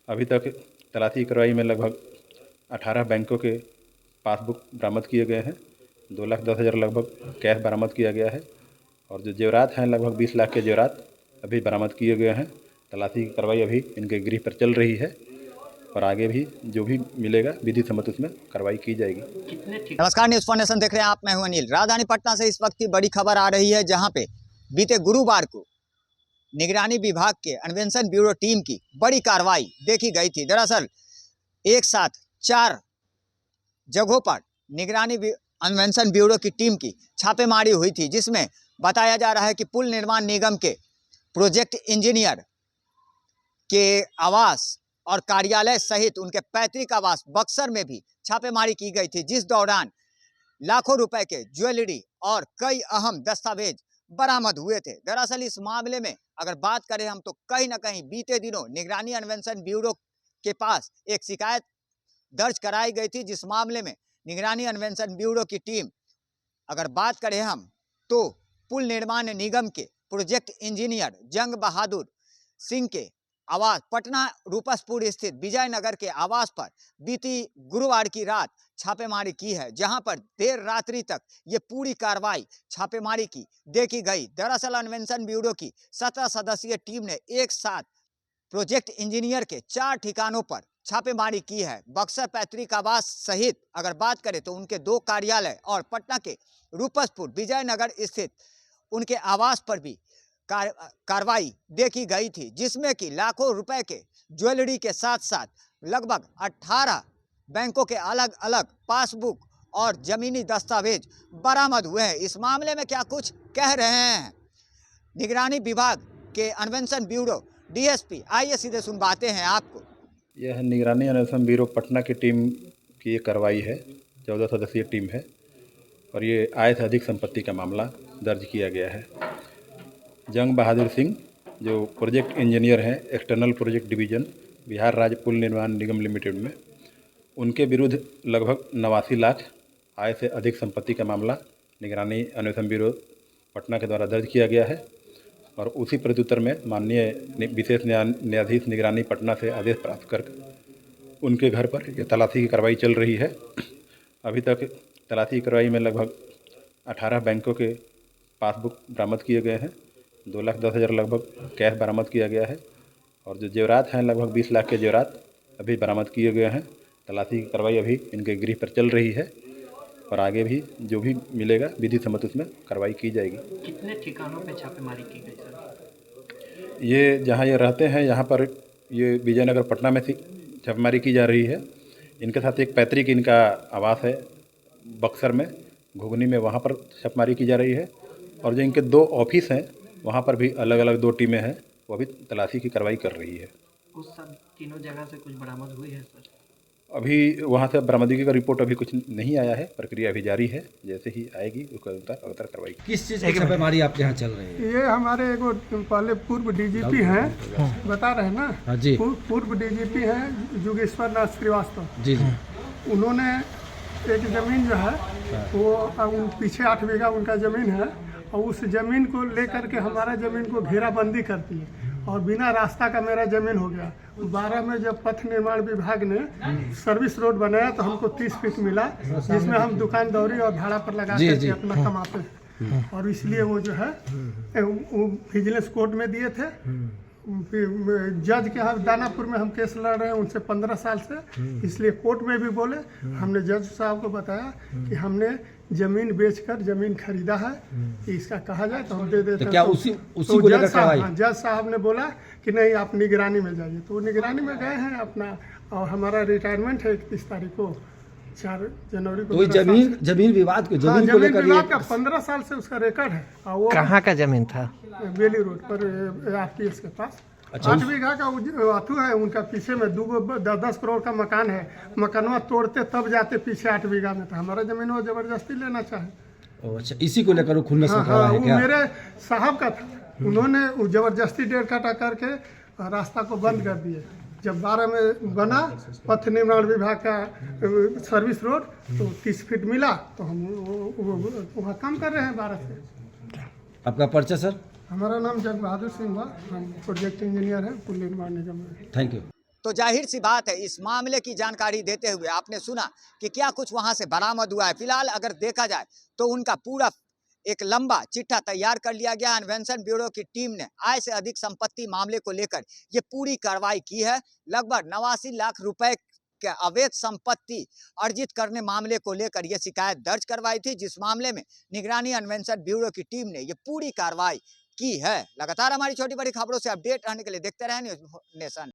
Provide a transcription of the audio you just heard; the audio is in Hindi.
अभी तक तलाशी कार्रवाई में लगभग 18 बैंकों के पासबुक बरामद किए गए हैं। 2,10,000 लगभग कैश बरामद किया गया है और जो जेवरात हैं लगभग 20 लाख के जेवरात अभी बरामद किए गए हैं। तलाशी की कार्रवाई अभी इनके गृह पर चल रही है और आगे भी जो भी मिलेगा विधि सम्मत उसमें कार्रवाई की जाएगी। नमस्कार, न्यूज़ फाउंडेशन देख रहे हैं आप। मैं हूं अनिल। राजधानी पटना से इस वक्त की बड़ी खबर आ रही है, जहां पे बीते गुरुवार को निगरानी विभाग के अन्वेषण ब्यूरो टीम की बड़ी कार्रवाई देखी गई थी। दरअसल एक साथ 4 जगहों पर निगरानी अन्वेषण ब्यूरो की टीम की छापेमारी हुई थी, जिसमें बताया जा रहा है कि पुल निर्माण निगम के प्रोजेक्ट इंजीनियर के आवास और कार्यालय सहित उनके पैतृक आवास बक्सर में भी छापेमारी की गई थी, जिस दौरान लाखों रुपए के ज्वेलरी और कई अहम दस्तावेज बरामद हुए थे। दरअसल इस मामले में अगर बात करें हम, तो कहीं ना कहीं बीते दिनों निगरानी अन्वेषण ब्यूरो के पास एक शिकायत दर्ज कराई गई थी, जिस मामले में निगरानी अन्वेषण ब्यूरो की टीम अगर बात करें हम, तो पुल निर्माण निगम के प्रोजेक्ट इंजीनियर जंग बहादुर सिंह के आवास पटना रूपसपुर स्थित विजयनगर के आवास पर बीती गुरुवार की रात छापेमारी की है, जहां पर देर रात्रि तक ये पूरी कार्रवाई छापेमारी की देखी गई। दरअसल अन्वेषण ब्यूरो की 17 सदस्यीय टीम ने एक साथ प्रोजेक्ट इंजीनियर के 4 ठिकानों पर छापेमारी की है। बक्सर पैतृक आवास सहित अगर बात करें तो उनके 2 कार्यालय और पटना के रूपसपुर विजयनगर स्थित उनके आवास पर भी कार्रवाई देखी गई थी, जिसमें कि लाखों रुपए के ज्वेलरी के साथ साथ लगभग 18 बैंकों के अलग अलग पासबुक और जमीनी दस्तावेज बरामद हुए हैं। इस मामले में क्या कुछ कह रहे हैं निगरानी विभाग के अन्वेषण ब्यूरो डीएसपी, आइए सीधे सुनवाते हैं आपको। यह निगरानी अन्वेषण ब्यूरो पटना की टीम की एक कार्रवाई है। 14 सदस्यीय टीम है और ये आय से अधिक संपत्ति का मामला दर्ज किया गया है। जंग बहादुर सिंह जो प्रोजेक्ट इंजीनियर हैं एक्सटर्नल प्रोजेक्ट डिवीज़न बिहार राज्य पुल निर्माण निगम लिमिटेड में, उनके विरुद्ध लगभग 89 लाख आय से अधिक संपत्ति का मामला निगरानी अन्वेषण ब्यूरो पटना के द्वारा दर्ज किया गया है और उसी प्रत्युत्तर में माननीय विशेष न्यायाधीश निगरानी पटना से आदेश प्राप्त कर उनके घर पर यह तलाशी की कार्रवाई चल रही है। अभी तक तलाशी की कार्रवाई में लगभग 18 बैंकों के पासबुक बरामद किए गए हैं। 2,10,000 लगभग कैश बरामद किया गया है और जो जेवरात हैं लगभग 20 लाख के जेवरात अभी बरामद किए गए हैं। तलाशी की कार्रवाई अभी इनके गृह पर चल रही है और आगे भी जो भी मिलेगा विधि सम्मत उसमें कार्रवाई की जाएगी। कितने ठिकानों पे छापेमारी की गई सर? ये जहाँ ये रहते हैं यहाँ पर ये विजयनगर पटना में छापेमारी की जा रही है। इनके साथ एक पैतृक इनका आवास है बक्सर में घुगनी में, वहाँ पर छापेमारी की जा रही है और जो इनके 2 ऑफिस हैं वहाँ पर भी अलग अलग 2 टीमें हैं, वो अभी तलाशी की कार्रवाई कर रही है। उस सब तीनों जगह से कुछ बरामद हुई है सर? अभी वहाँ से बरामदगी का रिपोर्ट अभी कुछ नहीं आया है, प्रक्रिया अभी जारी है। जैसे ही आएगी उसके अनुसार कार्रवाई। किस चीज़ की छापेमारी आपके यहाँ चल रही है? ये हमारे एगो पहले पूर्व डीजीपी हैं, बता रहे हैं ना? हाँ जी। पूर्व डीजीपी हैं योगेश्वर नाथ श्रीवास्तव जी जी। उन्होंने एक ज़मीन जो है वो पीछे 8 बीघा उनका ज़मीन है और उस ज़मीन को लेकर के हमारा ज़मीन को घेराबंदी कर दी और बिना रास्ता का मेरा ज़मीन हो गया। 12 में जब पथ निर्माण विभाग ने सर्विस रोड बनाया तो हमको 30 फीट मिला, जिसमें हम दुकान दौरी और भाड़ा पर लगा करके अपना कमाते हैं और इसलिए वो जो है वो विजिलेंस कोर्ट में दिए थे। जज के यहाँ दानापुर में हम केस लड़ रहे हैं उनसे 15 साल से, इसलिए कोर्ट में भी बोले। हमने जज साहब को बताया कि हमने ज़मीन बेचकर ज़मीन खरीदा है, कि इसका कहा जाए तो हम दे देते हैं। तो क्या उसी को लेकर कार्रवाई? जज साहब ने बोला कि नहीं आप निगरानी में जाइए, तो वो निगरानी में गए हैं अपना। और हमारा रिटायरमेंट है 31 तारीख को, 4 जनवरी को। तो जमीन विवाद को जमीन को लेकर 15 साल से उसका रिकॉर्ड है। वो कहाँ का जमीन था? बेली रोड पर आरटीएस के पास। अच्छा, 8 बीघा का अथू है उनका, पीछे में 10 करोड़ का मकान है। मकानवा तोड़ते तब जाते पीछे 8 बीघा में था। हमारा जमीन वो जबरदस्ती लेना चाहे। अच्छा, इसी को लेकर खुन्नस में खड़ा है क्या? मेरे साहब का था, उन्होंने जबरदस्ती 1.5 कट्ठा करके रास्ता को बंद कर दिए। जब 12 में बना पथ निर्माण विभाग का सर्विस रोड तो 30 फीट मिला, तो हम वहाँ काम कर रहे हैं 12 से। आपका परिचय सर? हमारा नाम जंग बहादुर सिंह हुआ, हम प्रोजेक्ट इंजीनियर हैं पुल निर्माण निगम में। Thank you. तो जाहिर सी बात है इस मामले की जानकारी देते हुए आपने सुना कि क्या कुछ वहां से बरामद हुआ है। फिलहाल अगर देखा जाए तो उनका पूरा एक लंबा चिट्ठा तैयार कर लिया गया। अन्वेषण ब्यूरो की टीम ने आय से अधिक संपत्ति मामले को लेकर ये पूरी कार्रवाई की है। लगभग 89 लाख रुपए के अवैध संपत्ति अर्जित करने मामले को लेकर यह शिकायत दर्ज करवाई थी, जिस मामले में निगरानी अन्वेषण ब्यूरो की टीम ने यह पूरी कार्रवाई की है। लगातार हमारी छोटी बड़ी खबरों से अपडेट रहने के लिए देखते रहें न्यूज़ नेशन।